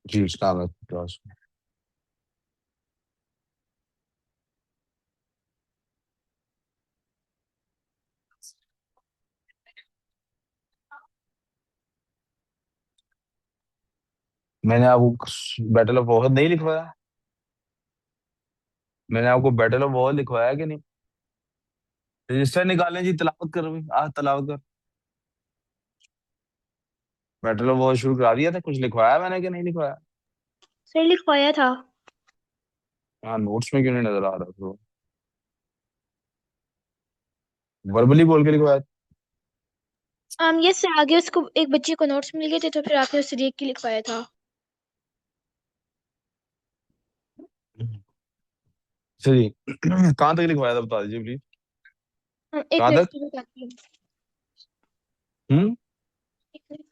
जी अस्सलाम वालेकुम। मैंने आपको बैटल ऑफ ओहद नहीं लिखवाया? मैंने आपको बैटल ऑफ ओहद लिखवाया कि नहीं? रजिस्टर निकालें जी, तलावत कर भाई, आज तलावत कर। बैटल ऑफ ओहद शुरू करा दिया था, कुछ लिखवाया मैंने कि नहीं लिखवाया? सर लिखवाया था। हाँ, नोट्स में क्यों नहीं नजर आ रहा? तो वर्बली बोल के लिखवाया था। यस सर, आगे उसको एक बच्चे को नोट्स मिल गए थे तो फिर आपने उससे देख के लिखवाया था। चलिए कहाँ तक लिखवाया था बता दीजिए प्लीज। एक कहाँ मिनट तक? रुको, बताती हूँ। हम्म। एक मिनट।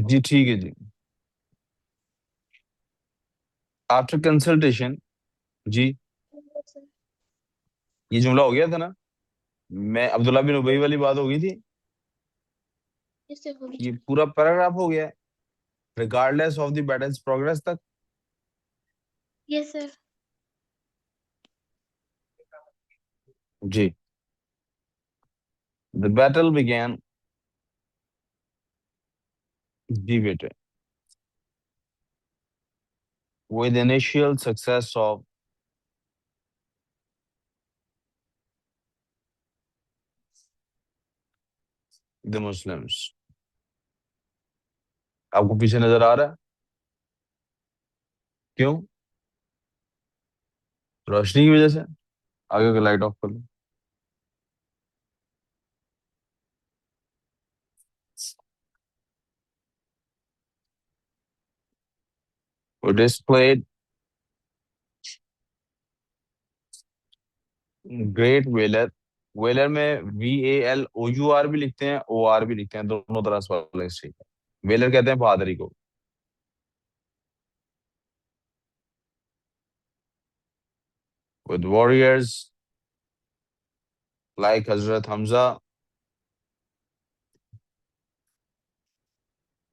जी ठीक है जी। After consultation. जी। ये जुमला हो गया था ना? मैं अब्दुल्ला बिन उबई वाली बात हो गई थी। यस सर, होगी। ये पूरा पैराग्राफ हो गया है, regardless of the battle's progress तक। Yes sir. जी। The battle began. जी बेटे। With initial success of the Muslims. आपको पीछे नजर आ रहा है? क्यों? रोशनी की वजह से? आगे का लाइट ऑफ कर लो। Displayed great valour. वेलर में VALOUR भी लिखते हैं, OR भी लिखते हैं, दोनों तरह से वाला ठीक है। वेलर कहते हैं बहादुरी को। विद वॉरियर्स लाइक हजरत हमजा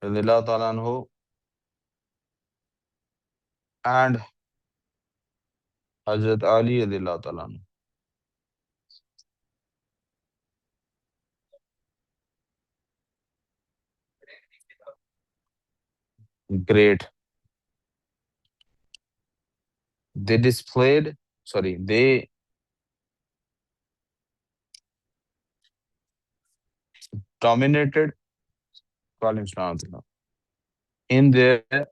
रज़ियल्लाहु ताला अन्हु एंड हजरत अली रज़ियल्लाहु ताला अन्हु। Great. They displayed, sorry they dominated in their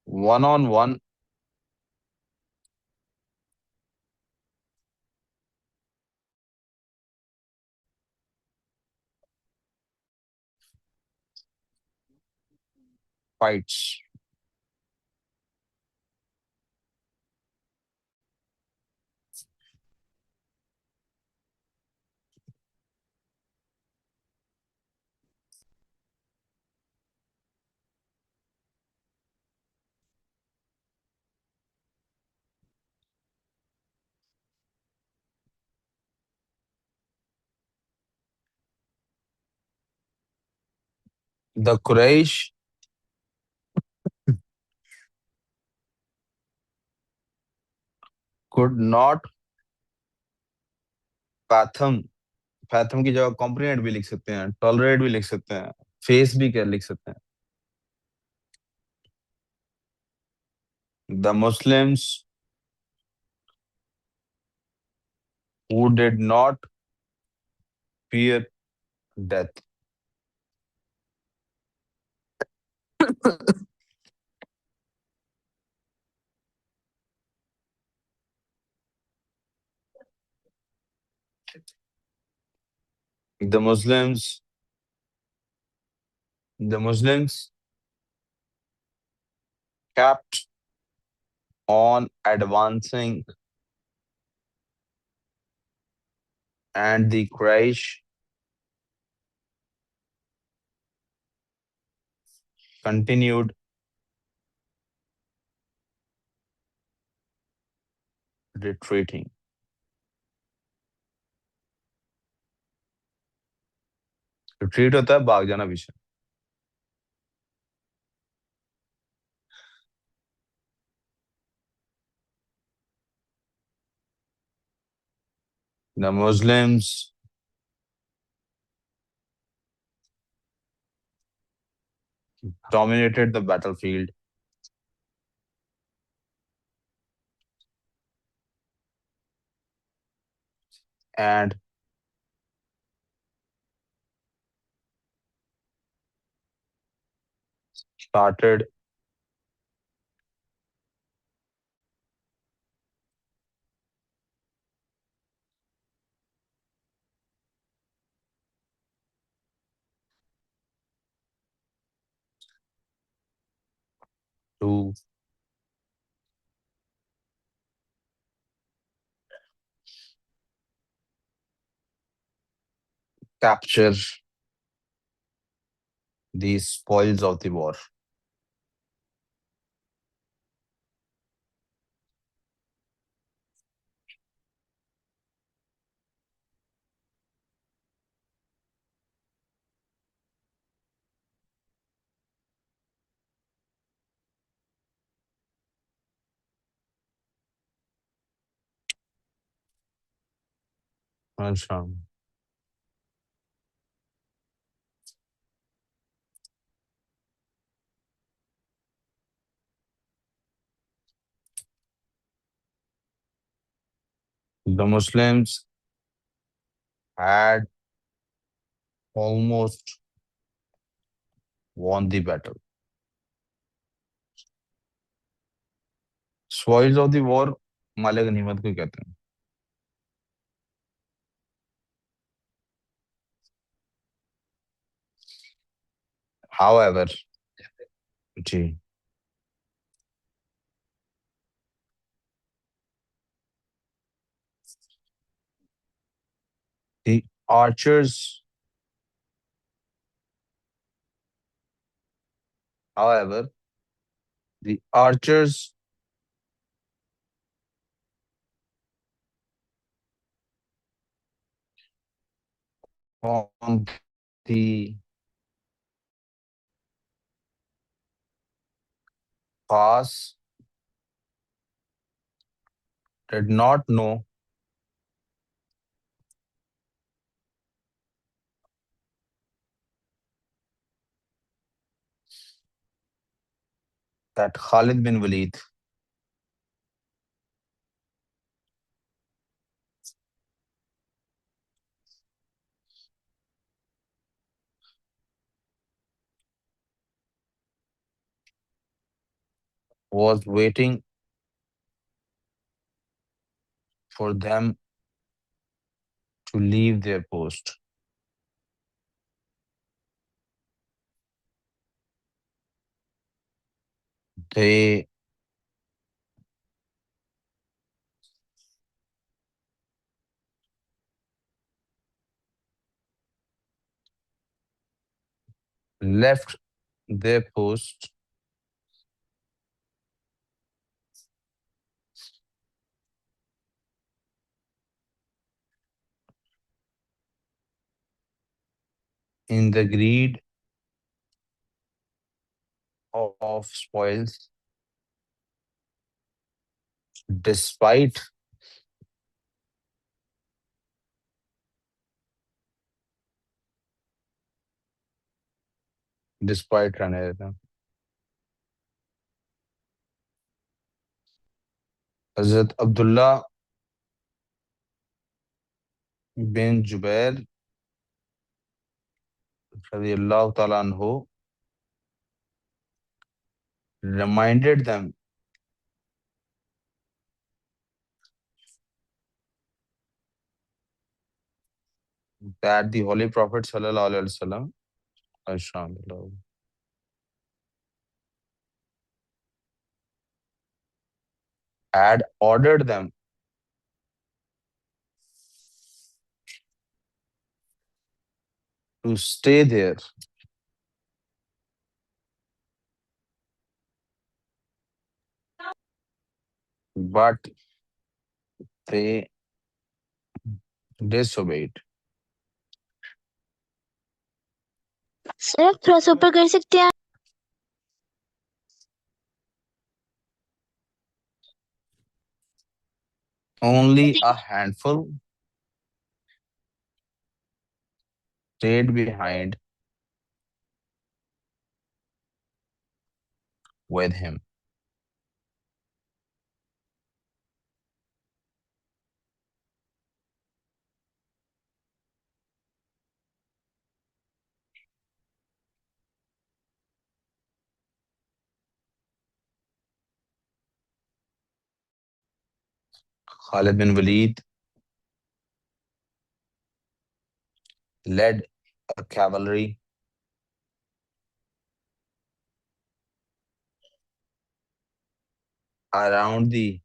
one-on-one fights. The Quraysh could not fathom, fathom की जगह comprehend भी लिख सकते हैं, tolerate भी लिख सकते हैं, face भी क्या लिख सकते हैं। The Muslims who did not fear death. The Muslims, the Muslims kept on advancing and the Quraysh continued retreating. Retreat होता है भाग जाना पीछे. The Muslims dominated the battlefield and started to capture the spoils of the war. अच्छा. The Muslims had almost won the battle. Spoils of the war माले गनीमत को कहते हैं. However, ji, the archers, however, the archers on the pass did not know that Khalid bin Walid was waiting for them to leave their post. They left their post in the greed of spoils, despite रहने देते हैं. हजरत अब्दुल्ला बिन जुबैर रज़ियल्लाहु ताला अन्हु reminded them that the Holy Prophet sallallahu alaihi wasallam had ordered them to stay there, but they disobeyed. Sir थोड़ा सा ऊपर कर सकते हैं? Only a handful stayed behind with him. Khalid bin Walid led a cavalry around the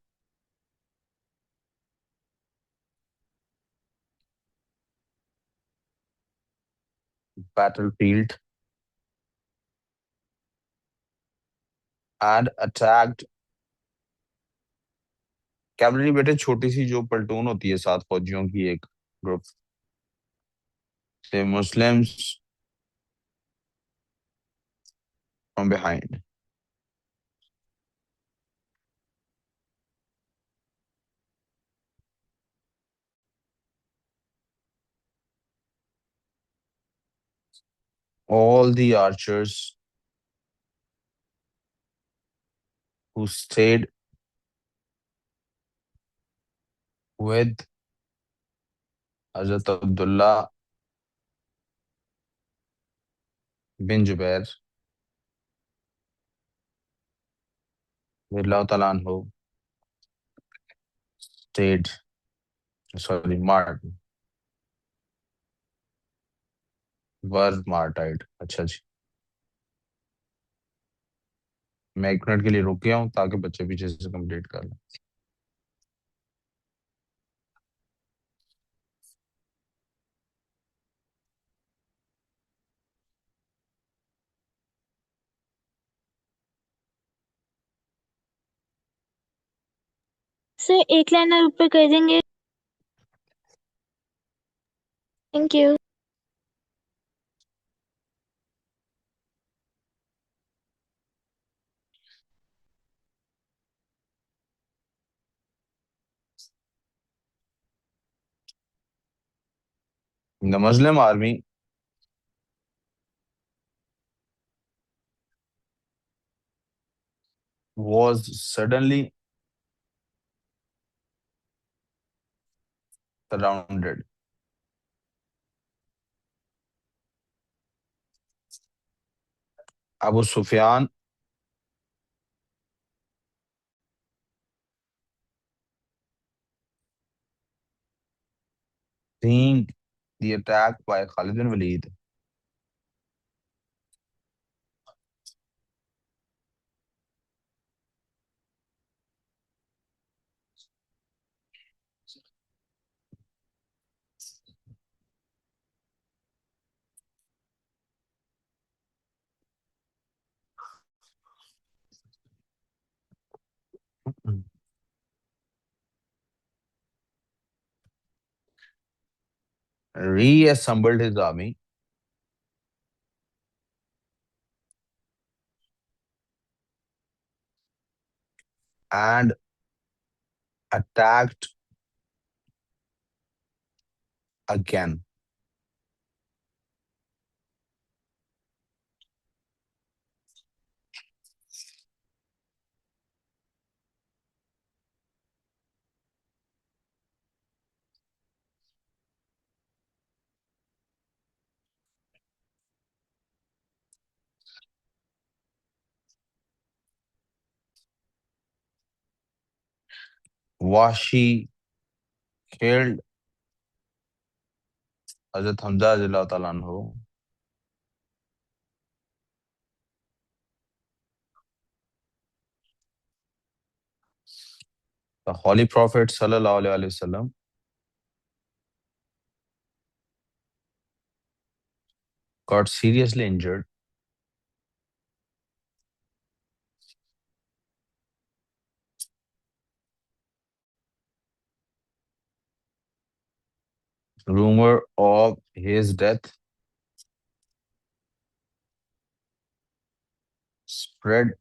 battlefield and attacked. Cavalry बेटे छोटी सी जो platoon होती है 7 फौजियों की एक ग्रुप से Muslims from behind. All the archers who stayed with Hazrat Abdullah bin Jubair radhiyallahu ta'ala anhu stayed, sorry, were martyred. अच्छा जी. मैं 1 मिनट के लिए रुक गया हूँ ताकि बच्चे पीछे से कंप्लीट कर लें. सर एक लाइन और ऊपर कर देंगे? Thank you. The Muslim army was suddenly surrounded. Abu Sufyan seeing the attack by Khalid bin Walid reassembled his army and attacked again. Washi killed Hazrat Hamza radhiyallahu ta'ala anhu. The Holy Prophet sallallahu alaihi wasallam got seriously injured Rumor of his death spread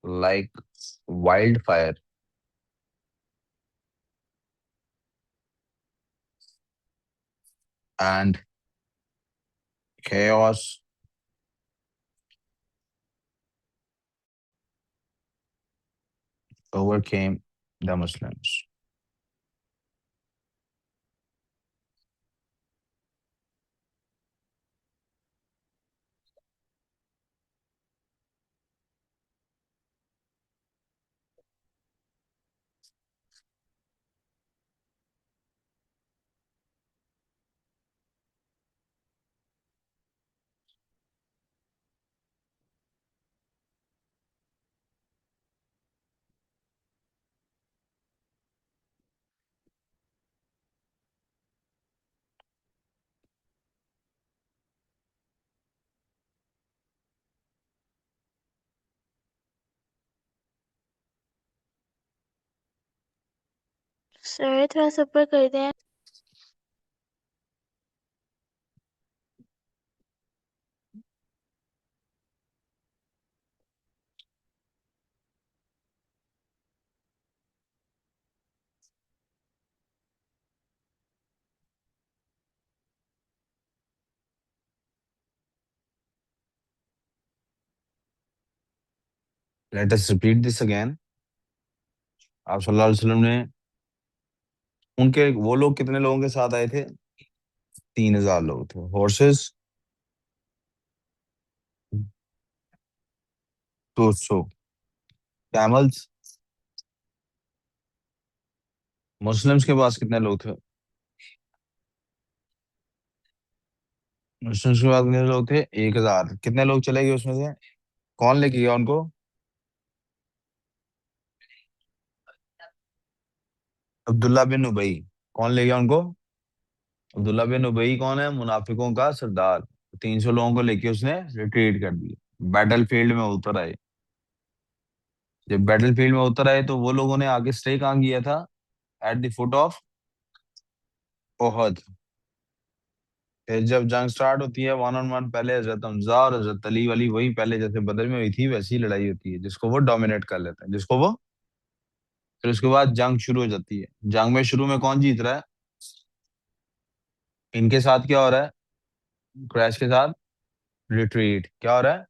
like wildfire, and chaos overcame the Muslims. Sir थोड़ा सा ऊपर कर दें। Let us repeat this again. आप सल्लल्लाहु अलैहि वसल्लम ने उनके वो लोग कितने लोगों के साथ आए थे? 3,000 लोग थे। हॉर्सेस 200। कैमल्स, मुस्लिम्स के पास कितने लोग थे? मुस्लिम्स के पास कितने लोग थे? 1,000। कितने लोग चले गए उसमें से? कौन लेके गया उनको? अब्दुल्ला बिन उबई। कौन ले गया उनको? अब्दुल्ला बिन उबई कौन है? मुनाफिकों का सरदार। 300 लोगों को लेके उसने रिट्रीट कर दी। बैटल फील्ड में उतर आए। जब बैटल फील्ड में उतर आए तो वो लोगों ने आगे स्टे कहाँ किया था? At the foot of Uhud. फिर जब जंग स्टार्ट होती है 1 on 1, पहले हजरत हमजा और हजरत अली वाली वही पहले जैसे बदर में हुई थी वैसी ही लड़ाई होती है, जिसको वो डोमिनेट कर लेते हैं, जिसको वो। फिर उसके बाद जंग शुरू हो जाती है। जंग में शुरू में कौन जीत रहा है? इनके साथ क्या हो रहा है? क्रैश के साथ रिट्रीट। क्या हो रहा है?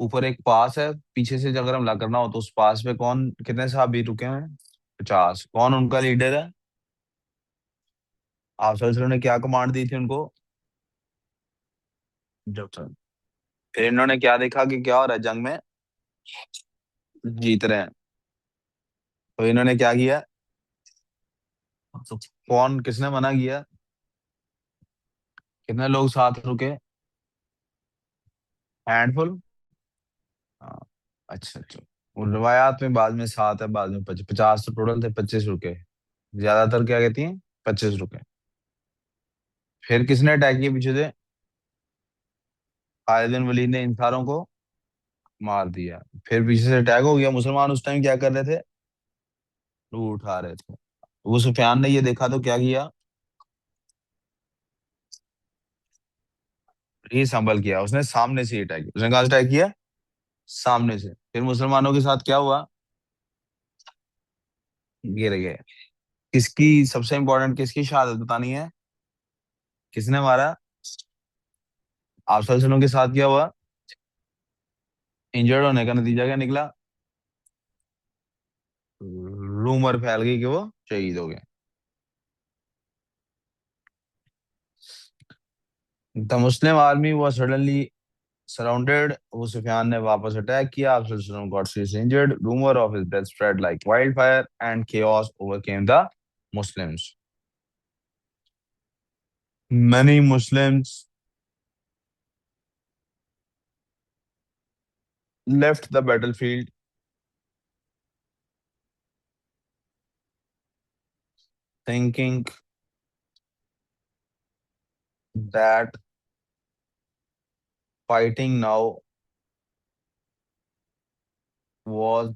ऊपर एक पास है, पीछे से अगर हमला करना हो तो उस पास पे कौन कितने साहब रुके हुए हैं? 50। कौन उनका लीडर है? आप सल्लल्लाहु अलैहि वसल्लम ने क्या कमांड दी थी उनको? जब तक फिर इन्होंने क्या देखा कि क्या हो रहा है जंग में? जीत रहे हैं। तो इन्होंने क्या किया? तो कौन किसने मना किया? कितने लोग साथ रुके? हैंडफुल। हाँ। अच्छा अच्छा। वो रिवायात में बाद में 7 है, बाद में 50 तो टोटल थे, 25 रुके। ज्यादातर क्या कहती हैं? 25 रुके। फिर किसने अटैक किया पीछे से? खालिद बिन वलीद ने इन सारों को मार दिया। फिर पीछे से अटैक हो गया। मुसलमान उस टाइम क्या कर रहे थे? लूट उठा रहे थे। वो सुफियान ने ये देखा तो क्या किया? ये संभल किया उसने, सामने से अटैक किया। उसने कहा अटैक किया सामने से। फिर मुसलमानों के साथ क्या हुआ? गिर गए। किसकी सबसे इंपॉर्टेंट किसकी शहादत बतानी है? किसने मारा? आप सल्लल्लाहु के साथ क्या हुआ? इंजर्ड होने का नतीजा क्या निकला? रूमर फैल गई कि वो शहीद हो गए। The Muslim army was suddenly surrounded। Abu Sufyan ने वापस अटैक किया। आप got seriously injured। Rumor of his death spread like wildfire and chaos overcame the Muslims। Many Muslims left the battlefield thinking that fighting now was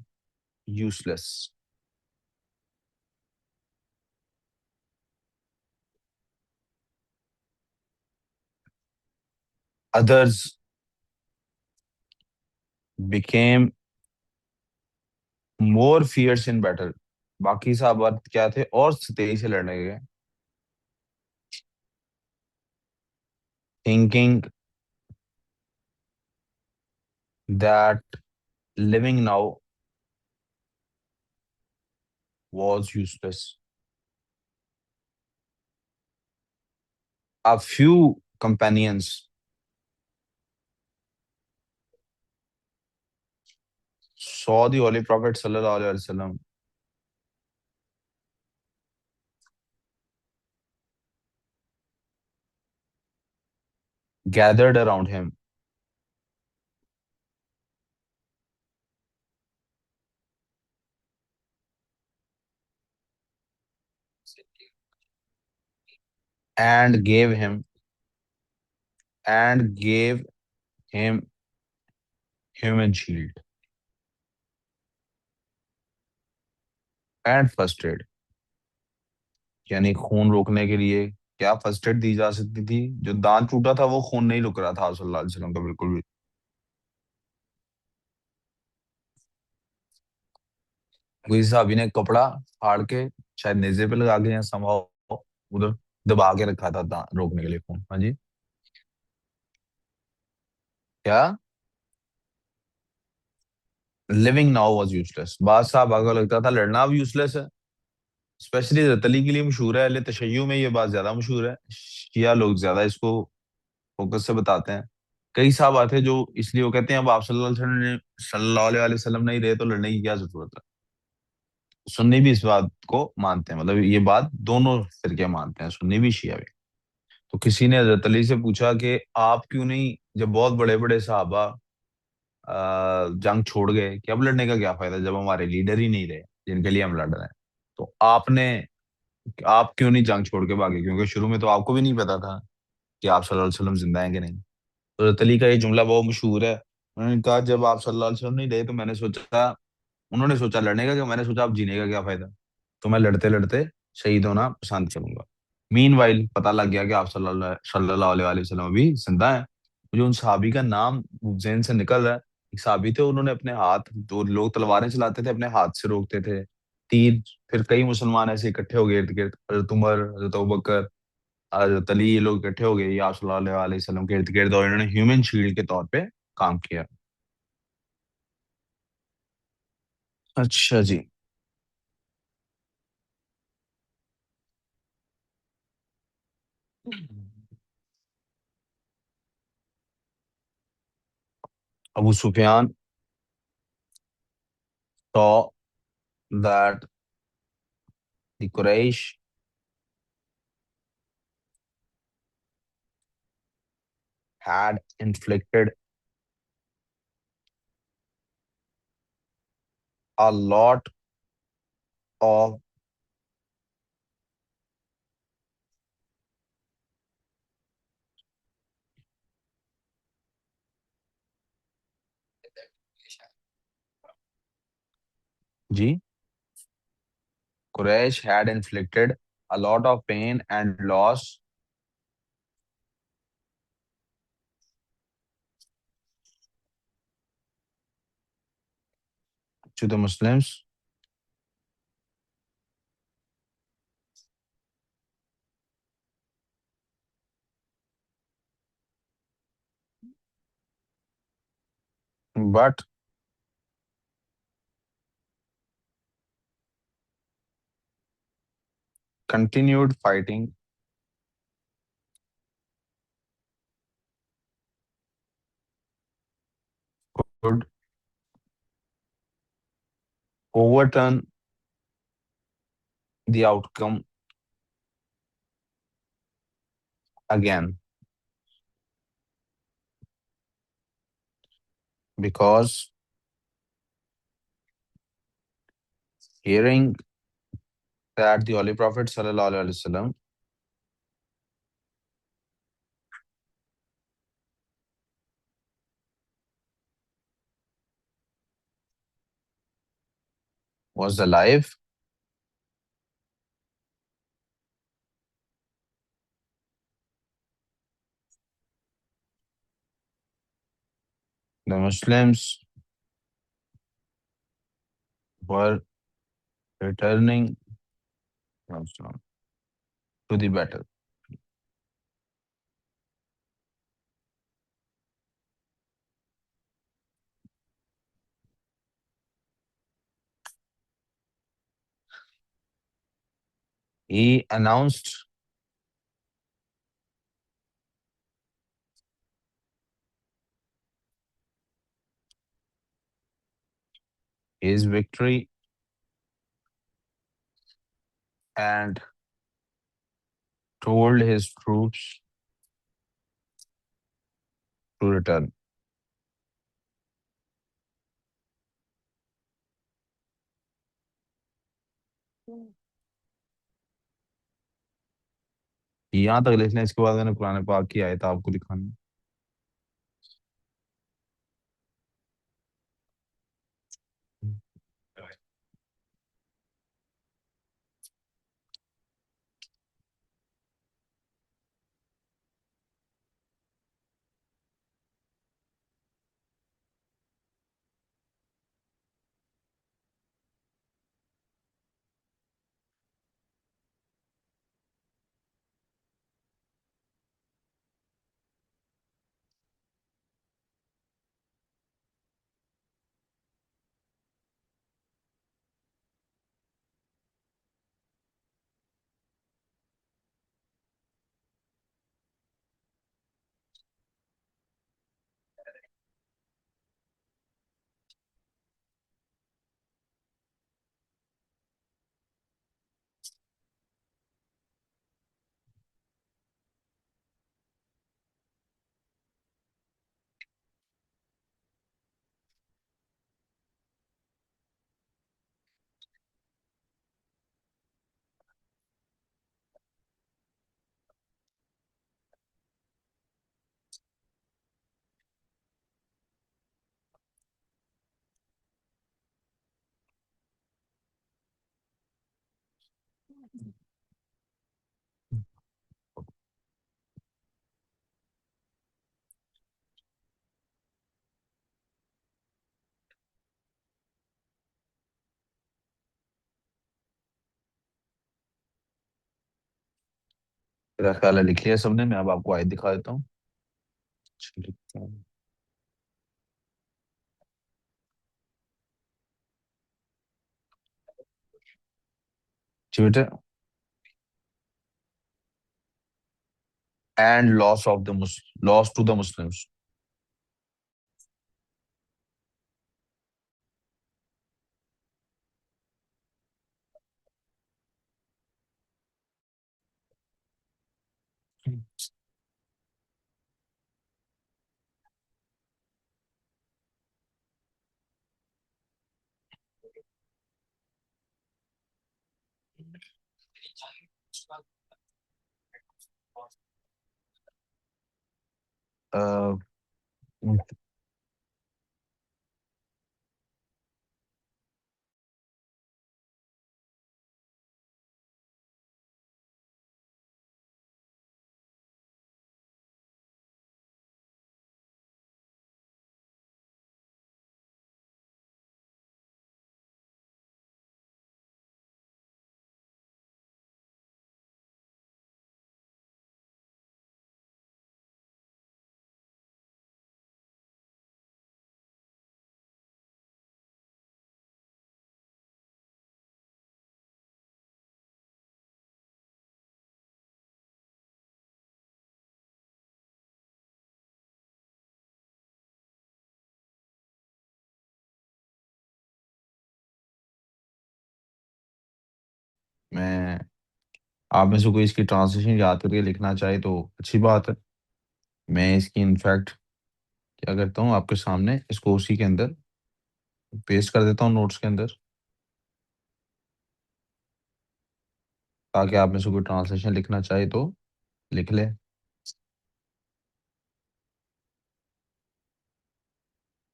useless। others became more fierce in battle. बाकी साहब क्या थे और तेजी से लड़ने गए, thinking that living now was useless. A few companions saw the Holy Prophet sallallahu alaihi wasallam gathered around him and gave him human shield and first aid. यानी खून रोकने के लिए क्या फर्स्ट एड दी जा सकती थी? जो दांत टूटा था वो खून नहीं रुक रहा था सल्लल्लाहु अलैहि वसल्लम का बिल्कुल भी। कोई साहबी ने कपड़ा फाड़ के शायद नेजे पे लगा के या संभव उधर दबा के रखा था दांत रोकने के लिए खून। हाँ जी। क्या? Living now was useless. बादशाह साहब को लगता था लड़ना अब यूजलेस है। स्पेशली रतली के लिए मशहूर है, अहले तशय्युम में ये बात ज्यादा मशहूर है, शिया लोग ज्यादा इसको फोकस से बताते हैं। कई साहब आते हैं जो इसलिए वो कहते हैं अब आप सल्लल्लाहु अलैहि वसल्लम नहीं रहे तो लड़ने की क्या जरूरत है। सुन्नी भी इस बात को मानते हैं, मतलब ये बात दोनों फिरके मानते हैं, सुन्नी भी शिया भी। तो किसी ने हजरत अली से पूछा कि आप क्यों नहीं, जब बहुत बड़े बड़े साहबा जंग छोड़ गए कि अब लड़ने का क्या फायदा जब हमारे लीडर ही नहीं रहे जिनके लिए हम लड़ रहे हैं, तो आप क्यों नहीं जंग छोड़ के भागे, क्योंकि शुरू में तो आपको भी नहीं पता था कि आप सल्लल्लाहु अलैहि वसल्लम जिंदा हैं कि नहीं। तो हजरत अली का ये जुमला बहुत मशहूर है। उन्होंने कहा जब आप सल्लल्लाहु अलैहि वसल्लम नहीं रहे तो उन्होंने सोचा लड़ने का, कि मैंने सोचा अब जीने का क्या फायदा, तो मैं लड़ते लड़ते शहीद होना पसंद करूंगा। मीनवाइल पता लग गया कि आप सल्लल्लाहु अलैहि वसल्लम अभी जिंदा हैं। मुझे उन सहाबी का नाम जहन से निकल रहा है। एक सहाबी थे, उन्होंने अपने हाथ, जो लोग तलवारें चलाते थे अपने हाथ से रोकते थे तीर। फिर कई मुसलमान ऐसे इकट्ठे हो गए इर्द गिर्द, हजरत उमर, हजरत अबू बकर, हजरत अली, ये लोग इकट्ठे हो गए ये आप सल्लल्लाहु अलैहि वसल्लम के इर्द गिर्द, और इन्होंने ह्यूमन शील्ड के तौर पे काम किया। अच्छा जी। Abu Sufiyan saw that the Quraysh had inflicted a lot of ji, Quraysh had inflicted a lot of pain and loss to the Muslims, but continued fighting could overturn the outcome again, because hearing that the Holy Prophet sallallahu alaihi wasallam was alive, The Muslims were returning to the battle. He announced his victory and told his troops to return. यहाँ तक लिखना है, इसके बाद मैंने कुरान पाक की आयत आपको दिखानी है। मेरा ख्याल है लिख लिया सबने, मैं अब आपको आयत दिखा देता हूँ। लिखता हूँ। जी बेटा। And loss to the Muslims. अ, मैं आप में से कोई इसकी ट्रांसलेशन याद करके लिखना चाहे तो अच्छी बात है। मैं इसकी इनफैक्ट क्या करता हूँ, आपके सामने इसको उसी के अंदर पेस्ट कर देता हूँ नोट्स के अंदर, ताकि आप में से कोई ट्रांसलेशन लिखना चाहे तो लिख ले।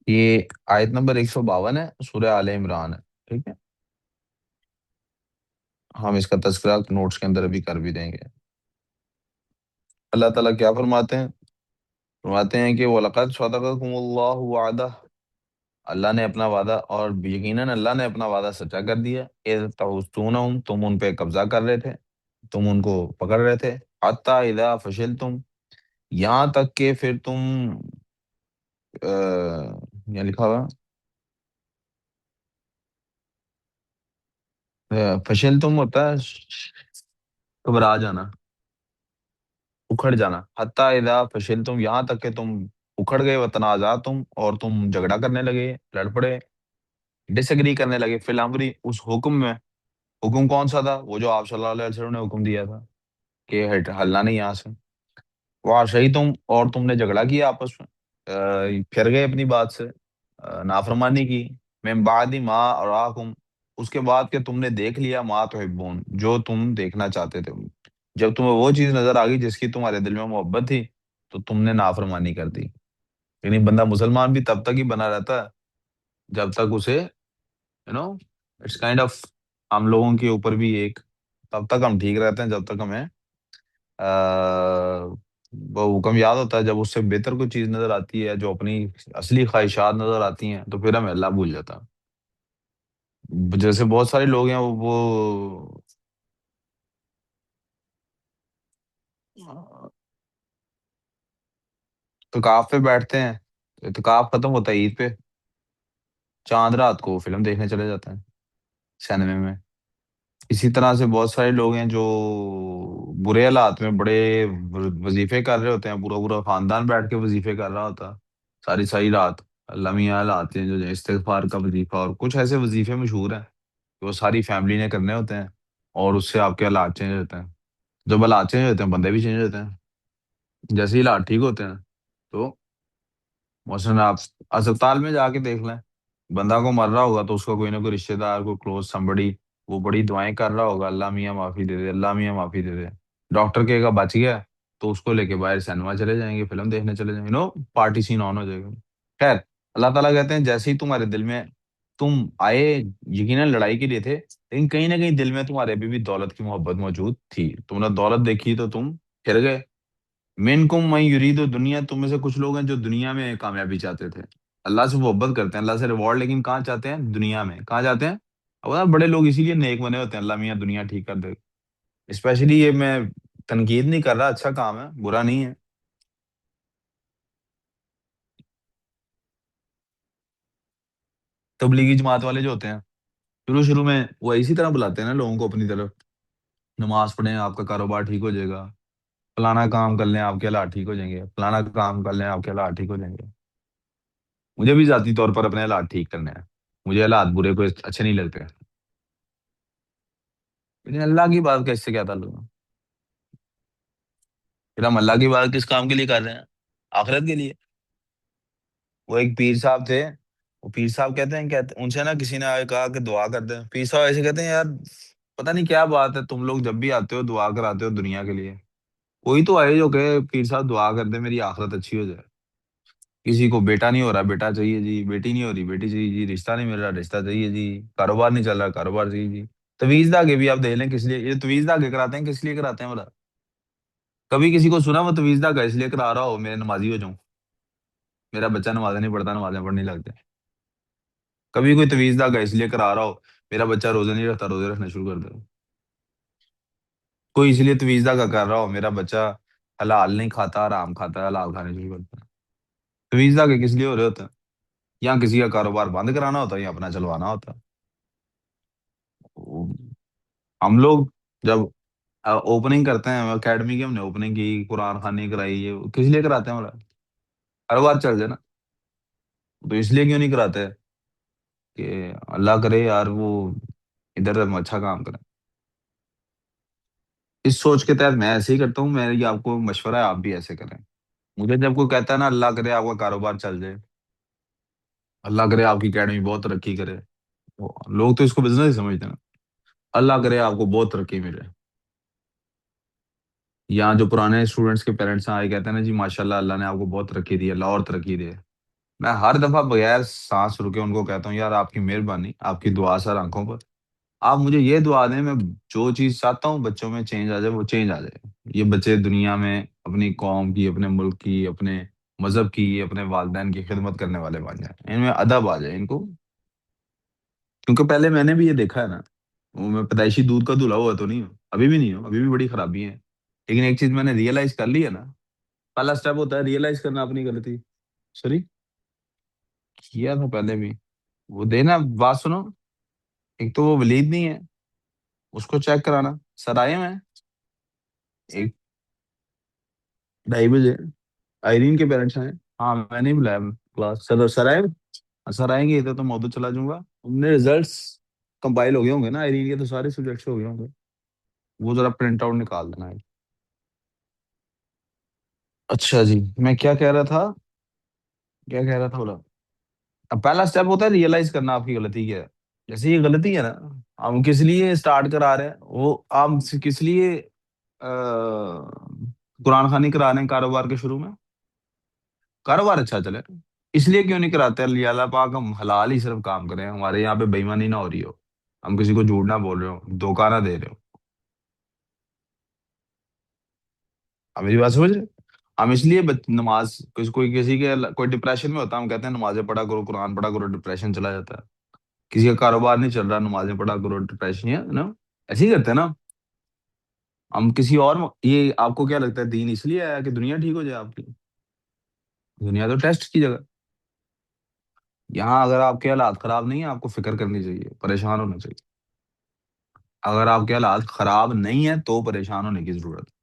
ये आयत नंबर 152 है, सूरह आले इमरान है। ठीक है, हम इसका तज़किरा नोट्स के अंदर अभी कर भी देंगे। अल्लाह ताला क्या फरमाते हैं? फरमाते हैं कि वलक़द सदक़कुमुल्लाहु वअदा, अल्लाह ने अपना वादा, और यकीनन अल्लाह ने अपना वादा सच्चा कर दिया। इज़ तहुस्सूनहुम, तुम उन पे कब्जा कर रहे थे, तुम उनको पकड़ रहे थे। हत्ता इज़ा फशिलतुम, यहाँ तक कि फिर तुम यहाँ लिखा हुआ फशिलतुम होता है घबरा जाना, उखड़ जाना। हत्ता इज़ा फशिलतुम, यहाँ तक कि तुम उखड़ गए, व तनाज़अतुम, और तुम झगड़ा करने लगे, लड़ पड़े, डिसएग्री करने लगे, फिल अम्री, उस हुक्म में। हुक्म कौन सा था? वो जो आप सल्लल्लाहु अलैहि वसल्लम ने हुक्म दिया था कि हलना नहीं यहाँ से। वहाँ सही तुम, और तुमने झगड़ा किया आपस में, फिर गए अपनी बात से, नाफरमानी की। मैं बादी माँ और आकुम, उसके बाद के तुमने देख लिया, माँ तो हिब्बून, जो तुम देखना चाहते थे। जब तुम्हें वो चीज नजर आ गई जिसकी तुम्हारे दिल में मोहब्बत थी, तो तुमने नाफरमानी कर दी। यानी बंदा मुसलमान भी तब तक ही बना रहता है जब तक उसे, नो, इट्स काइंड ऑफ, हम लोगों के ऊपर भी एक, तब तक हम ठीक रहते हैं जब तक हमें वो हुक्म याद होता है। जब उससे बेहतर कोई चीज नजर आती है, जो अपनी असली ख्वाहिशात नजर आती हैं, तो फिर हमें अल्लाह भूल जाता है। जैसे बहुत सारे लोग हैं इत्काफ पे बैठते हैं, इत्काफ खत्म होता है ईद पे, चांद रात को फिल्म देखने चले जाते हैं सिनेमा में। इसी तरह से बहुत सारे लोग हैं जो बुरे हालात में बड़े वजीफे कर रहे होते हैं, पूरा पूरा खानदान बैठ के वजीफे कर रहा होता है सारी सारी रात। लम्हा हालात हैं जो इस्तिगफार का वजीफा, और कुछ ऐसे वजीफे मशहूर हैं कि वो सारी फैमिली ने करने होते हैं, और उससे आपके हालात चेंज होते हैं। जब हालात चेंज होते हैं, बंदे भी चेंज होते हैं। जैसे ही हालात ठीक होते हैं, तो मसलन आप अस्पताल में जाके देख लें, बंदा को मर रहा होगा तो उसका कोई ना कोई रिश्तेदार, कोई क्लोज समबड़ी, वो बड़ी दुआएं कर रहा होगा, अल्लाह मियाँ माफी दे दे, अल्लाह मियाँ माफी दे दे। डॉक्टर कहेगा बच गया, तो उसको लेके बाहर सिनेमा चले जाएंगे, फिल्म देखने चले जाएंगे, पार्टी सीन ऑन हो जाएगा। खैर, अल्लाह ताला कहते हैं जैसे ही तुम्हारे दिल में तुम आए, यकीनन लड़ाई के लिए थे, लेकिन कहीं ना कहीं दिल में तुम्हारे अभी भी दौलत की मोहब्बत मौजूद थी, तुमने दौलत देखी तो तुम फिर गए। मिनकुम मैं युरीदु दुनिया, तुम में से कुछ लोग हैं जो दुनिया में कामयाबी चाहते थे, अल्लाह से मोहब्बत करते हैं, अल्लाह से रिवॉर्ड, लेकिन कहाँ चाहते हैं? दुनिया में। कहाँ चाहते हैं? अब ना बड़े लोग इसीलिए नेक बने होते हैं, अल्लाह मियाँ दुनिया ठीक कर दे। स्पेशली ये मैं तनकीद नहीं कर रहा, अच्छा काम है, बुरा नहीं है। तबलीगी जमात वाले जो होते हैं, शुरू शुरू में वो इसी तरह बुलाते हैं ना लोगों को अपनी तरफ, नमाज पढ़ें आपका कारोबार ठीक हो जाएगा, फलाना काम कर लें आपके हालात ठीक हो जाएंगे, फलाना काम कर लें आपके हालात ठीक हो जाएंगे। मुझे भी जाती तौर पर अपने हालात ठीक करने हैं, मुझे हालात बुरे को अच्छे नहीं लगते, लेकिन अल्लाह की बात का इससे क्या ताल्लुक है? फिर हम अल्लाह की बात किस काम के लिए कर रहे हैं? आखिरत के लिए। वो एक पीर साहब थे, वो पीर साहब कहते उनसे ना किसी ने आके कहा कि दुआ कर दे, पीर साहब ऐसे कहते हैं, यार पता नहीं क्या बात है, तुम लोग जब भी आते हो दुआ कराते हो दुनिया के लिए, कोई तो आए जो कहे पीर साहब दुआ कर दे मेरी आखिरत अच्छी हो जाए। किसी को बेटा नहीं हो रहा, बेटा चाहिए जी, बेटी नहीं हो रही, बेटी चाहिए जी, रिश्ता नहीं मिल रहा, रिश्ता चाहिए जी, कारोबार नहीं चल रहा, कारोबार चाहिए जी। तवीज धागे भी आप देख लें किस लिए, ये तवीज धागे कराते हैं किस लिए कराते हैं बोला? कभी किसी को सुना वो तवीज धागा इसलिए करा रहा हो मैं नमाजी हो जाऊं, मेरा बच्चा नमाज नहीं पढ़ता, नमाजें पढ़ने लग जाए? कभी कोई तवीज धागा इसलिए करा रहा हो मेरा बच्चा रोजे नहीं रखता, रोजे रखना शुरू कर दे? कोई इसलिए तवीज धागा कर रहा हो मेरा बच्चा हलाल नहीं खाता, हराम खाता है, हलाल खाने शुरू करता है? तवीज धागे किस लिए हो रहे होते हैं? या किसी का कारोबार बंद कराना होता है या अपना चलवाना होता है। हम लोग जब ओपनिंग करते हैं एकेडमी की, हमने ओपनिंग की, कुरान खानी कराई, ये किस लिए कराते हैं हमारा? हर बार चल जाए ना, तो इसलिए क्यों नहीं कराते कि अल्लाह करे यार वो इधर हम अच्छा काम करें। इस सोच के तहत मैं ऐसे ही करता हूँ, मेरी आपको मशवरा है आप भी ऐसे करें। मुझे जब कोई कहता है ना अल्लाह करे आपका कारोबार चल जाए, अल्लाह करे आपकी अकेडमी बहुत तरक्की करे, लोग तो इसको बिजनेस ही समझते हैं ना, अल्लाह करे आपको बहुत तरक्की मिले। यहाँ जो पुराने स्टूडेंट्स के पेरेंट्स आए कहते हैं ना जी माशाल्लाह अल्लाह ने आपको बहुत तरक्की दी, अल्लाह और तरक्की दे। मैं हर दफा बगैर सांस रुके उनको कहता हूँ यार आपकी मेहरबानी, आपकी दुआ सर आंखों पर, आप मुझे ये दुआ दें, मैं जो चीज चाहता हूँ बच्चों में चेंज आ जाए, वो चेंज आ जाए। ये बच्चे दुनिया में अपनी कौम की, अपने मुल्क की, अपने मजहब की, अपने वालिदैन की खिदमत करने वाले बन जाए, इनमें अदब आ जाए इनको। क्योंकि पहले मैंने भी ये देखा है ना, वो मैं पैदाइशी दूध का धुला हुआ तो नहीं हूँ, अभी भी नहीं हूँ, अभी भी बड़ी खराबी है। लेकिन एक चीज मैंने रियलाइज कर ली है ना, पहला स्टेप होता है रियलाइज करना अपनी गलती। सॉरी, किया था पहले भी। वो देना, बात सुनो। एक तो वो वलीद नहीं है, उसको चेक कराना। सर आए मैं 1-2:30 बजे। आयरीन के पेरेंट्स आए। हाँ, मैंने ही बुलाया क्लास। सर आए। सर आएंगे इधर तो मैं उधर चला जाऊंगा। उनने रिजल्ट्स कंपाइल हो गए होंगे ना आयरीन के, तो सारे सब्जेक्ट्स हो गए होंगे। वो जरा प्रिंट आउट निकाल देना है। अच्छा जी, मैं क्या कह रहा था, क्या कह रहा था बोला। अब पहला स्टेप होता है रियलाइज करना आपकी गलती क्या है। जैसे ये गलती है ना, हम किस लिए स्टार्ट करा रहे हैं, वो आप किस लिए कुरान खानी करा रहे हैं कारोबार के शुरू में। कारोबार अच्छा चले, इसलिए क्यों नहीं कराते अल्लाह अल्लाह पाक हम हलाल ही सिर्फ काम करें, हमारे यहाँ पे बेईमानी ना हो रही हो, हम किसी को झूठ ना बोल रहे हो, धोखा ना दे रहे हो। आप मेरी बात समझ रहे हो? हम इसलिए नमाज, कोई किसी के कोई डिप्रेशन में होता है, हम कहते हैं नमाजें पढ़ा करो, कुरान पढ़ा करो, डिप्रेशन चला जाता है। किसी का कारोबार नहीं चल रहा, नमाजें पढ़ा करो, डिप्रेशन है ना। ऐसे ही करते हैं ना हम किसी और ये आपको क्या लगता है दीन इसलिए आया कि दुनिया ठीक हो जाए आपकी? दुनिया तो टेस्ट की जगह। यहाँ अगर आपके हालात खराब नहीं है, आपको फिक्र करनी चाहिए, परेशान होना चाहिए। अगर आपके हालात खराब नहीं है तो परेशान होने की जरूरत है।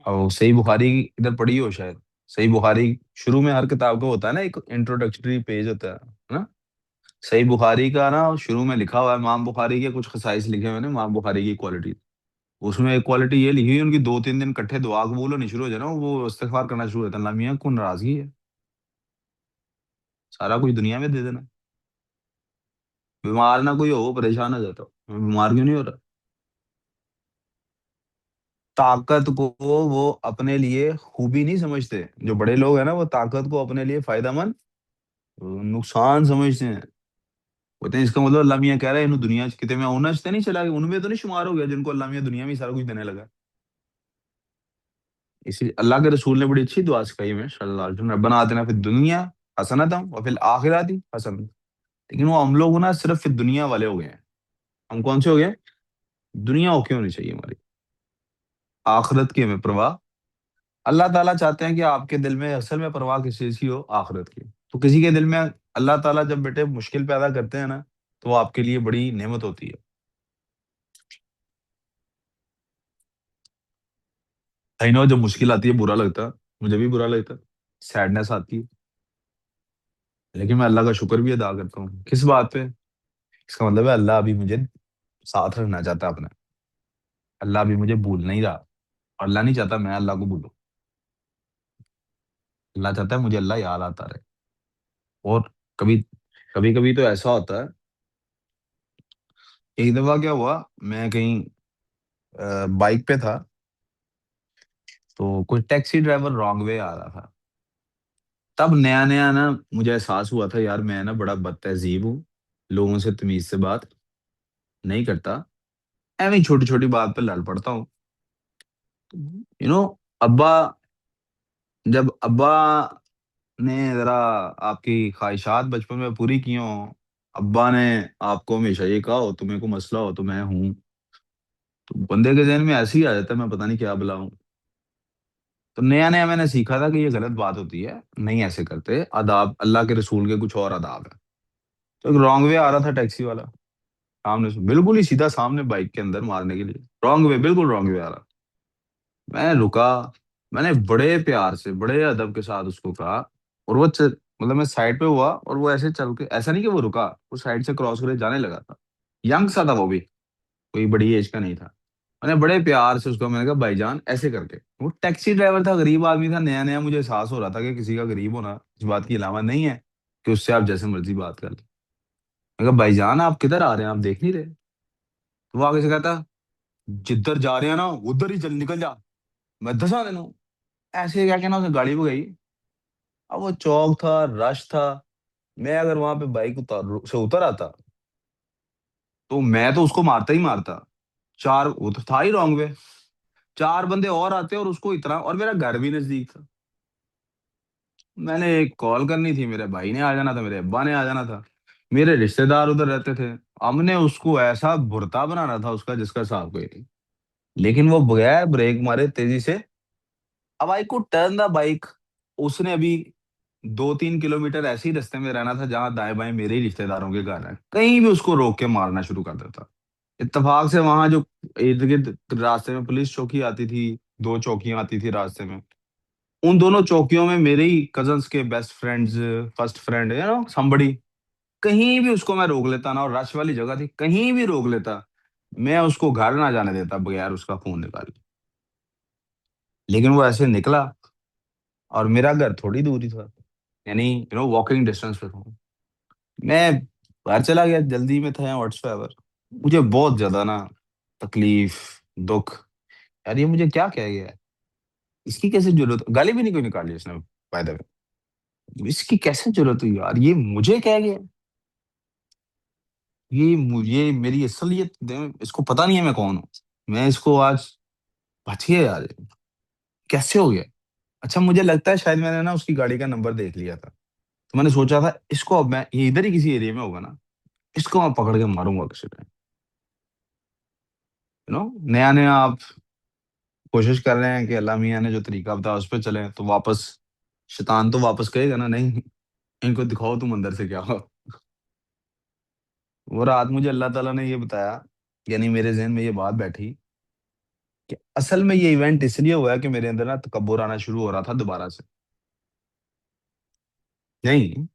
और सही बुखारी इधर पढ़ी हो शायद। सही बुखारी शुरू में हर किताब का होता है ना, एक इंट्रोडक्टरी पेज होता है ना। सही बुखारी का ना शुरू में लिखा हुआ है, इमाम बुखारी के कुछ खसाइस लिखे हुए हैं इमाम बुखारी की क्वालिटी। उसमें एक क्वालिटी ये लिखी हुई है, उनकी 2-3 दिन इकट्ठे दुआ कबूल होनी शुरू हो जाए ना, वो इस्तिगफार करना शुरू होता है, अल्लाह मियां को नाराजगी है, सारा कुछ दुनिया में दे देना। बीमार ना कोई हो, परेशान हो जाता हो, मैं बीमार क्यों नहीं हो रहा। ताकत को वो अपने लिए खूबी नहीं समझते, जो बड़े लोग हैं ना, वो ताकत को अपने लिए फायदेमंद नुकसान समझते हैं। बोलते हैं इसका मतलब अल्लाह मियां कह रहा है इन दुनिया च किते मैं उन्हें तो नहीं चला गया, उनमें तो नहीं शुमार हो गया जिनको अल्लाह मियां दुनिया में ही सारा कुछ देने लगा। इसलिए अल्लाह के रसूल ने बड़ी अच्छी दुआ सिखाई में सल्लल्लाहु अलैहि वसल्लम, रब्बना आतिना फिद दुनिया हसनतम व फिल आखिरति हसन। लेकिन वो हम लोग ना सिर्फ फिर दुनिया वाले हो गए हैं। हम कौन से हो गए? दुनिया ओके होनी चाहिए हमारी, आखिरत की हमें परवाह। अल्लाह ताला चाहते हैं कि आपके दिल में असल में परवाह किस चीज की हो, आखिरत की। तो किसी के दिल में अल्लाह ताला जब बेटे मुश्किल पैदा करते हैं ना, तो वो आपके लिए बड़ी नेमत होती है। आई नो जब मुश्किल आती है बुरा लगता है, मुझे भी बुरा लगता है, सैडनेस आती है। लेकिन मैं अल्लाह का शुक्र भी अदा करता हूँ, किस बात पे? इसका मतलब है अल्लाह अभी मुझे साथ रखना चाहता है अपने। अल्लाह अभी मुझे भूल नहीं रहा, और अल्लाह नहीं चाहता मैं अल्लाह को भूलूं। अल्लाह चाहता है मुझे अल्लाह याद आता रहे। और कभी कभी कभी तो ऐसा होता है। एक दफा क्या हुआ, मैं कहीं बाइक पे था, तो कोई टैक्सी ड्राइवर रॉन्ग वे आ रहा था। तब नया नया ना मुझे एहसास हुआ था यार मैं ना बड़ा बदतहजीब हूँ, लोगों से तमीज से बात नहीं करता, ऐਵੇਂ छोटी छोटी बात पे लड़ पड़ता हूँ। यू नो अब्बा, जब अब्बा ने जरा आपकी ख्वाहिशात बचपन में पूरी की हो, अब्बा ने आपको हमेशा ये कहा हो तुम्हें को मसला हो तो मैं हूँ, तो बंदे के जहन में ऐसे ही आ जाता है मैं पता नहीं क्या बुलाऊं। तो नया नया मैंने सीखा था कि ये गलत बात होती है, नहीं ऐसे करते, आदाब अल्लाह के रसूल के कुछ और आदाब है। तो एक रॉन्ग वे आ रहा था टैक्सी वाला, सामने से बिल्कुल ही सीधा सामने बाइक के अंदर मारने के लिए, रॉन्ग वे, बिल्कुल रॉन्ग वे आ रहा। मैं रुका, मैंने बड़े प्यार से बड़े अदब के साथ उसको कहा, और वो मतलब मैं साइड पे हुआ और वो ऐसे चल के, ऐसा नहीं कि वो रुका, वो साइड से क्रॉस करके जाने लगा था। यंग सा था वो भी, कोई बड़ी एज का नहीं था। मैंने बड़े प्यार से उसको मैंने कहा भाईजान ऐसे करके। वो टैक्सी ड्राइवर था, गरीब आदमी था, नया नया मुझे एहसास हो रहा था कि किसी का गरीब होना इस बात की अलावा नहीं है कि उससे आप जैसे मर्जी बात कर ले। मैं कहा भाईजान आप किधर आ रहे हैं, आप देख नहीं रहे? तो वो आगे से कहता जिधर जा रहे हैं ना उधर ही चल निकल जा, मैं धसा देना। ऐसे क्या कहना, उसने गाड़ी पे गई। अब वो चौक था, रश था, मैं अगर वहां पे बाइक उतार से उतर आता तो मैं तो उसको मारता ही मारता। चार, वो तो था ही रॉन्ग वे, चार बंदे और आते और उसको इतना, और मेरा घर भी नजदीक था। मैंने एक कॉल करनी थी, मेरे भाई ने आ जाना था, मेरे अब्बा ने आ जाना था, मेरे रिश्तेदार उधर रहते थे। हमने उसको ऐसा भुरता बनाना था उसका जिसका साफ कोई नहीं। लेकिन वो बगैर ब्रेक मारे तेजी से, अब I could turn the bike. उसने अभी 2-3 किलोमीटर ऐसे ही रास्ते में रहना था जहां दाएं बाएं मेरे ही रिश्तेदारों के घर है, कहीं भी उसको रोक के मारना शुरू कर देता। इत्तेफाक से वहां जो इर्द गिर्द रास्ते में पुलिस चौकी आती थी, 2 चौकियां आती थी रास्ते में, उन दोनों चौकियों में मेरे ही कजन्स के बेस्ट फ्रेंड्स, फर्स्ट फ्रेंड समबड़ी, कहीं भी उसको मैं रोक लेता ना, और रश वाली जगह थी, कहीं भी रोक लेता, मैं उसको घर ना जाने देता बगैर उसका खून निकाले। लेकिन वो ऐसे निकला, और मेरा घर थोड़ी दूरी था, यानी वॉकिंग डिस्टेंस पे था। मैं घर चला गया, जल्दी में था या व्हाट्सएवर। मुझे बहुत ज्यादा ना तकलीफ, दुख, यार ये मुझे क्या कह गया है, इसकी कैसे जरूरत, गाली भी नहीं कोई निकाली उसने, बाय द वे, इसकी कैसे जरूरत हुई यार, ये मुझे कह गया, ये मेरी असलियत इसको पता नहीं है मैं कौन हूँ। मैं इसको आज बच गया यार, कैसे हो गया। अच्छा मुझे लगता है शायद मैंने ना उसकी गाड़ी का नंबर देख लिया था, तो मैंने सोचा था इसको, अब मैं ये इधर ही किसी एरिया में होगा ना, इसको मैं पकड़ के मारूंगा किसी टाइम। नया नया आप कोशिश कर रहे हैं कि अल्लाह मियाँ ने जो तरीका बताया उस पर चले, तो वापस शैतान तो वापस कहेगा ना, नहीं इनको दिखाओ तुम अंदर से क्या हो। वो रात मुझे अल्लाह ताला ने ये बताया, यानी मेरे जहन में ये बात बैठी कि असल में ये इवेंट इसलिए हुआ है कि मेरे अंदर ना तकब्बुर आना शुरू हो रहा था दोबारा से। नहीं,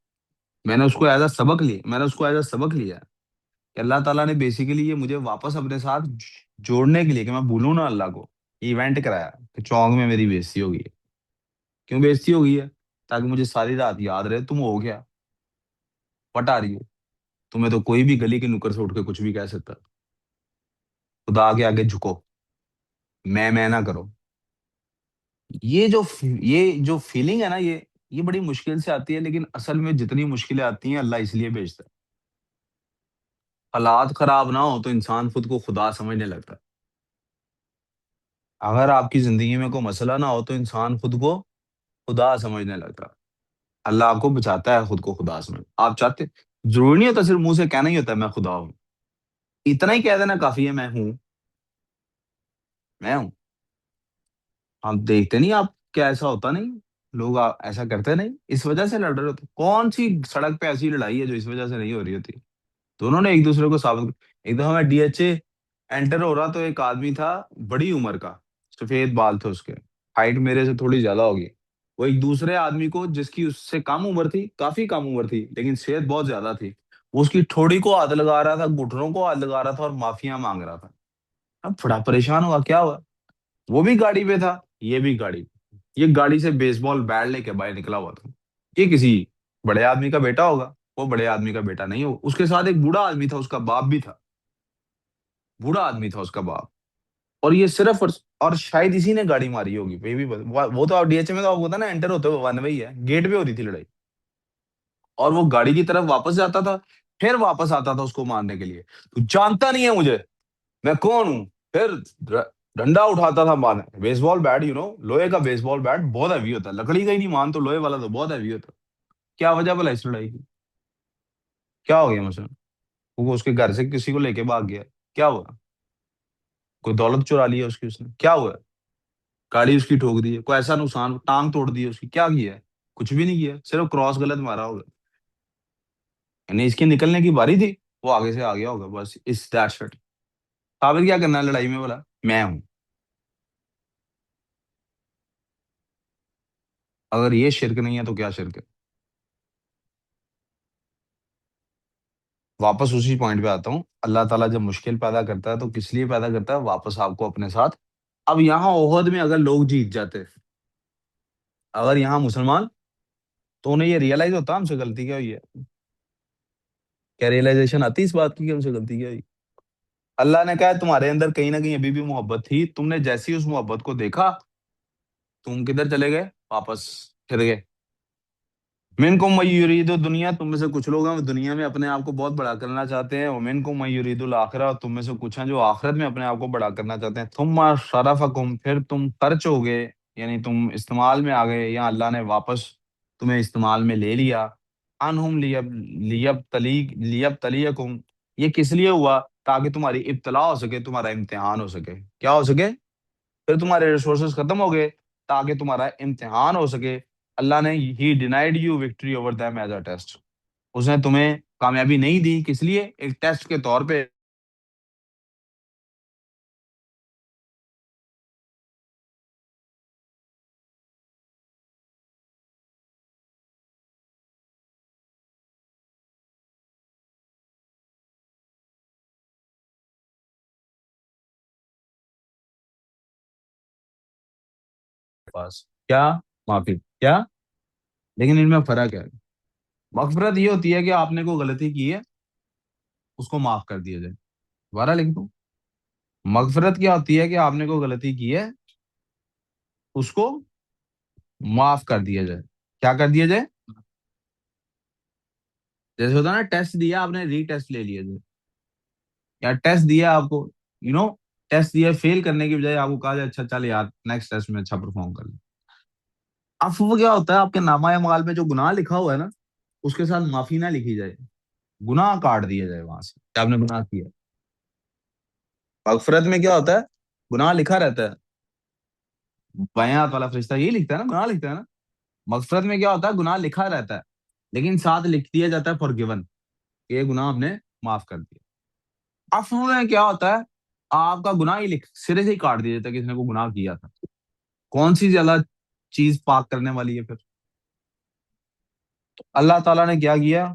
मैंने उसको एज अ सबक लिया कि अल्लाह ताला ने बेसिकली ये मुझे वापस अपने साथ जोड़ने के लिए, कि मैं भूलूं ना अल्लाह को, ये इवेंट कराया कि चौंक में मेरी बेइज्जती हो गई है। क्यों बेइज्जती हो गई है? ताकि मुझे सारी रात याद रहे तुम हो क्या, पट आ रही हो, तुम्हें तो कोई भी गली के नुक्कड़ से उठ के कुछ भी कह सकता। खुदा के आगे झुको, मैं ना करो। ये जो फीलिंग है ना, ये बड़ी मुश्किल से आती है, लेकिन असल में जितनी मुश्किलें आती हैं अल्लाह इसलिए भेजता है। हालात खराब ना हो तो इंसान खुद को खुदा समझने लगता है। अगर आपकी जिंदगी में कोई मसला ना हो तो इंसान खुद को खुदा समझने लगता है। अल्लाह आपको बचाता है खुद को खुदा समझ, आप चाहते, जरूरी नहीं होता सिर्फ मुंह से कहना ही होता है मैं खुदा हूं, इतना ही कह देना काफी है, मैं हूं, मैं हूं। आप देखते नहीं, आप क्या ऐसा होता नहीं, लोग ऐसा करते नहीं, इस वजह से लड़ रहे होते। कौन सी सड़क पे ऐसी लड़ाई है जो इस वजह से नहीं हो रही होती? दोनों ने एक दूसरे को साबित, एक दफा मैं डीएचए एंटर हो रहा तो एक आदमी था, बड़ी उम्र का, सफेद बाल थे उसके, हाइट मेरे से थोड़ी ज्यादा होगी। वो एक दूसरे आदमी को, जिसकी उससे कम उम्र थी, काफी कम उम्र थी लेकिन सेहत बहुत ज्यादा थी, वो उसकी ठोड़ी को हाथ लगा रहा था, घुटनों को हाथ लगा रहा था और माफिया मांग रहा था। अब बड़ा परेशान हुआ, क्या हुआ? वो भी गाड़ी पे था, ये भी गाड़ी पे। ये गाड़ी से बेसबॉल बैट लेके बाहर निकला हुआ था। ये किसी बड़े आदमी का बेटा होगा, वो बड़े आदमी का बेटा नहीं हो, उसके साथ एक बूढ़ा आदमी था, उसका बाप भी था, बूढ़ा आदमी था उसका बाप। और ये सिर्फ और शायद इसी ने गाड़ी मारी होगी, ये भी वो तो आप डीएचए में तो आपको पता ना, एंटर होते हुए वन वे ही है, गेट पे हो रही थी लड़ाई, और वो गाड़ी की तरफ वापस जाता था, फिर वापस आता था उसको मारने के लिए। तू जानता नहीं है मुझे, मैं कौन हूँ? फिर डंडा उठाता था मारने, बेसबॉल बैट, लोहे का बेसबॉल बैट बहुत हैवी होता है, लकड़ी का ही नहीं मान तो लोहे वाला तो बहुत हैवी होता है। क्या वजह भला इस लड़ाई की? क्या हो गया मुझे? वो उसके घर से किसी को लेके भाग गया, क्या हुआ? कोई दौलत चुरा लिया उसकी उसने, क्या हुआ? गाड़ी उसकी ठोक दी है, कोई ऐसा नुकसान, टांग तोड़ दी है उसकी, क्या किया है? कुछ भी नहीं किया, सिर्फ क्रॉस गलत मारा होगा, यानी इसके निकलने की बारी थी, वो आगे से आ गया होगा, बस इस दैट शट। साबित क्या करना है लड़ाई में बोला, मैं हूं। अगर ये शिरक नहीं है तो क्या शिरक है? वापस उसी पॉइंट पे आता हूँ, अल्लाह ताला जब मुश्किल पैदा करता है तो किस लिए पैदा करता है? वापस आपको अपने साथ। अब यहाँ ओहद में अगर लोग जीत जाते, अगर यहाँ मुसलमान, तो उन्हें ये रियलाइज होता हमसे गलती क्या हुई है, क्या रियलाइजेशन आती इस बात की कि हमसे गलती क्या हुई? अल्लाह ने कहा है, तुम्हारे अंदर कहीं ना कहीं अभी भी मोहब्बत थी, तुमने जैसी उस मोहब्बत को देखा, तुम किधर चले गए? वापस फिर गए। मिनकुम मय्युरीदु दुनिया, तुम में से कुछ लोग हैं वो दुनिया में अपने आप को बहुत बड़ा करना चाहते हैं। वो मिनकुम मय्युरीदुल आखिरा, और तुम में से कुछ हैं जो आखिरत में अपने आप को बड़ा करना चाहते हैं। तुम शरफकुम, फिर तुम खर्च हो गए, यानी तुम इस्तेमाल में आ गए, या अल्लाह ने वापस तुम्हें इस्तेमाल में ले लिया। अनहुम लियब तलीकुम, ये किस लिए हुआ? ताकि तुम्हारी इब्तला हो सके, तुम्हारा इम्तिहान हो सके। क्या हो सके? फिर तुम्हारे रिसोर्सेज खत्म हो गए ताकि तुम्हारा इम्तिहान हो सके। अल्लाह ने ही denied you victory over them as a test, उसने तुम्हें कामयाबी नहीं दी, किस लिए? एक टेस्ट के तौर पे। पास क्या? माफी क्या? लेकिन इनमें फर्क है। मगफरत ये होती है कि आपने कोई गलती की है, उसको माफ कर दिया जाए। दोबारा लिख दूं? मगफरत क्या होती है कि आपने कोई गलती की है, उसको माफ कर दिया जाए। क्या कर दिया जाए? जैसे होता है ना, टेस्ट दिया आपने, रीटेस्ट ले लिया जाए। या टेस्ट दिया आपको, यू नो टेस्ट दिया, फेल करने की बजाय आपको कहा जाए अच्छा चल यार नेक्स्ट टेस्ट में अच्छा परफॉर्म कर ले। अफव क्या होता है? आपके नामा अमाल में जो गुनाह लिखा हुआ है ना, उसके साथ माफी ना लिखी जाए, गुनाह काट दिया जाए वहां से कि आपने गुनाह किया। मगफरत में क्या होता है? गुनाह लिखा रहता है, बयात वाला फरिश्ता यही लिखता है ना, गुनाह लिखता है ना। मगफरत में क्या होता है? गुनाह लिखा रहता है, लेकिन साथ लिख दिया जाता है फॉरगिवन, ये गुनाह आपने माफ कर दिया। अफव में क्या होता है? आपका गुनाह ही लिख सिरे से ही काट दिया जाता है कि इसने को गुनाह किया था। कौन सी ज्यादा चीज पाक करने वाली है फिर? अल्लाह ताला ने क्या किया?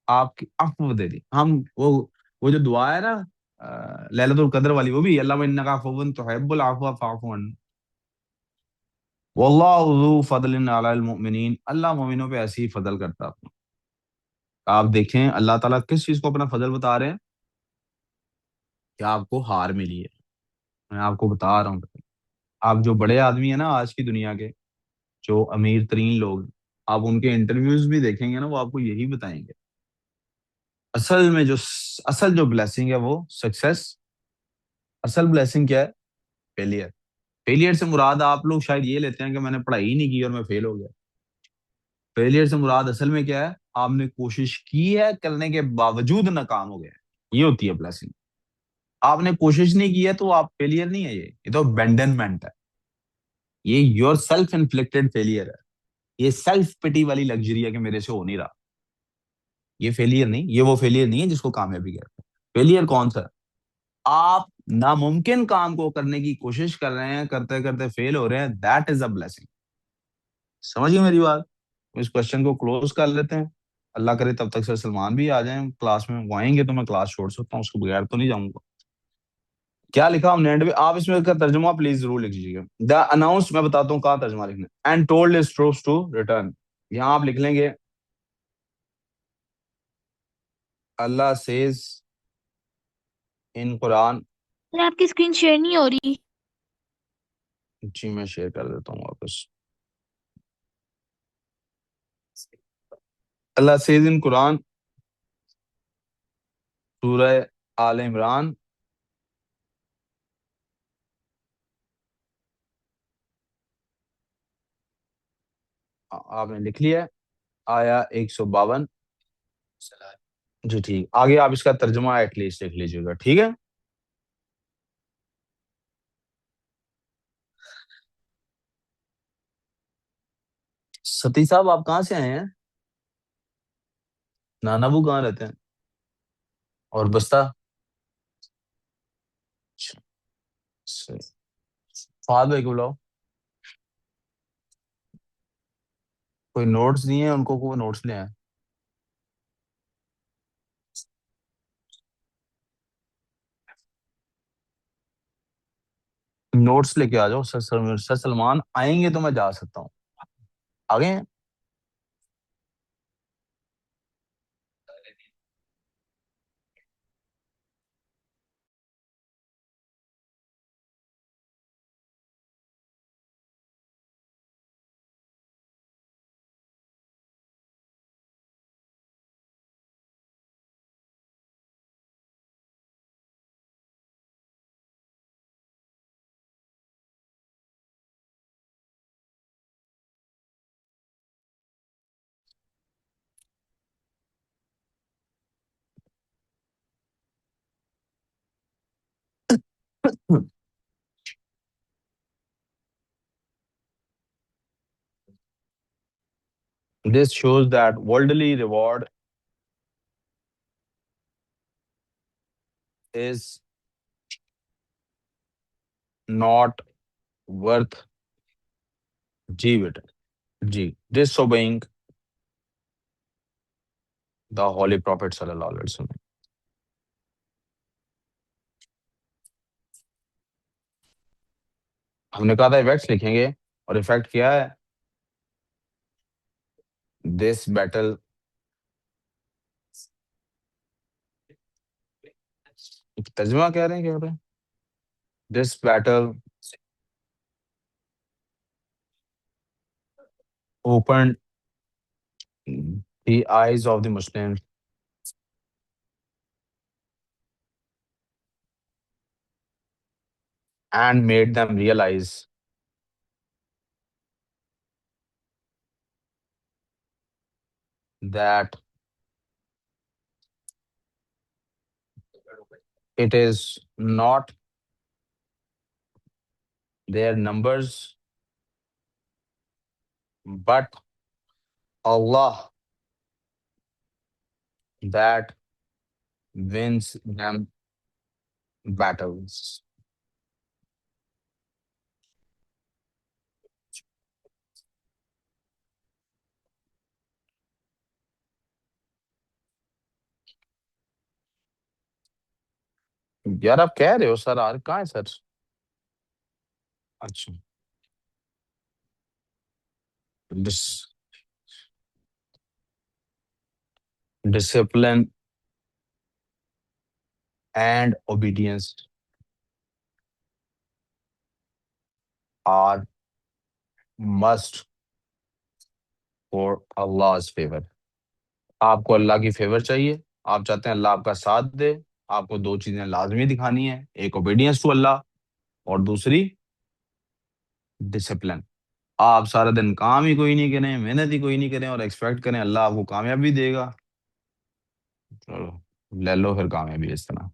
आपकी अफ़्व दे दी। हम वो जो दुआ है ना, लैलतुल कद्र वाली, वो भी अल्लाह इन्नका अफ़व्वुन तुहिब्बुल अफ़्व फ़अफ़ु अन्न। वल्लाहु ज़ू फ़ज़लिन अलल मुमिनीन, अल्लाह मोमिनों पे ऐसे ही फजल करता है। आप देखें अल्लाह ताला किस चीज को अपना फजल बता रहे हैं, कि आपको हार मिली है। मैं आपको बता रहा हूँ, आप जो बड़े आदमी है ना आज की दुनिया के, जो अमीर तरीन लोग, आप उनके इंटरव्यूज भी देखेंगे ना, वो आपको यही बताएंगे। असल में जो असल जो ब्लेसिंग है वो सक्सेस। असल ब्लेसिंग क्या है? फेलियर। फेलियर से मुराद आप लोग शायद ये लेते हैं कि मैंने पढ़ाई ही नहीं की और मैं फेल हो गया। फेलियर से मुराद असल में क्या है? आपने कोशिश की है, करने के बावजूद नाकाम हो गया। ये होती है ब्लेसिंग। आपने कोशिश नहीं की है तो आप फेलियर नहीं है, ये तो अबेंडनमेंट है। ये योर सेल्फ इन्फ्लिक्टेड फेलियर है। ये सेल्फ पिटी वाली लग्जरी है कि मेरे से हो नहीं रहा। ये फेलियर नहीं, ये वो फेलियर नहीं है जिसको कामयाबी कहते हैं। फेलियर कौन सा है? आप नामुमकिन काम को करने की कोशिश कर रहे हैं, करते करते फेल हो रहे हैं, दैट इज अ ब्लेसिंग। समझिए मेरी बात। इस क्वेश्चन को क्लोज कर लेते हैं। अल्लाह करे तब तक सर सलमान भी आ जाएं क्लास में, वो आएंगे तो मैं क्लास छोड़ सकता हूँ, उसके बगैर तो नहीं जाऊंगा। क्या लिखा हमने एंड में? आप इसमें इसका तर्जुमा प्लीज जरूर लिख लीजिएगा। द अनाउंस, मैं बताता हूँ कहाँ तर्जुमा लिखना है। And told is truth to return, यहाँ आप लिख लेंगे अल्लाह सेज इन कुरान। ना आपकी स्क्रीन शेयर नहीं हो रही। जी मैं शेयर कर देता हूँ वापस। अल्लाह सेज इन कुरान, सूरह आल इमरान, आपने लिख लिया है, आया 152। जी ठीक, आगे आप इसका तर्जुमा एटलीस्ट लिख लीजिएगा, ठीक है। सती साहब आप कहाँ से आए हैं? नानाबू कहाँ रहते हैं? और बस्ता? अच्छा, सही। फाद भाई को बुलाओ। कोई नोट्स दिए हैं उनको, को नोट्स ले आए। नोट्स लेके आ जाओ। सर सलमान आएंगे तो मैं जा सकता हूँ। आ गए हैं? This shows that worldly reward is not worth it. Disobeying the Holy Prophet sallallahu alaihi wasallam. हमने कहा था इफेक्ट्स लिखेंगे और इफेक्ट क्या है? दिस बैटल, तर्जुमा कह रहे हैं क्या? This battle opened the eyes of the Muslims and made them realize that it is not their numbers, but Allah that wins them battles. यार आप कह रहे हो सर, यार कहाँ है सर? अच्छा, dish discipline and obedience are must for Allah's favor. आपको अल्लाह की फेवर चाहिए, आप चाहते हैं अल्लाह आपका साथ दे, आपको दो चीजें लाजमी दिखानी है, एक ओबीडियंस टू अल्लाह और दूसरी डिसिप्लिन। आप सारा दिन काम ही कोई नहीं करें, मेहनत ही कोई नहीं करें और एक्सपेक्ट करें अल्लाह आपको कामयाबी देगा, चलो ले लो फिर कामयाबी इस तरह।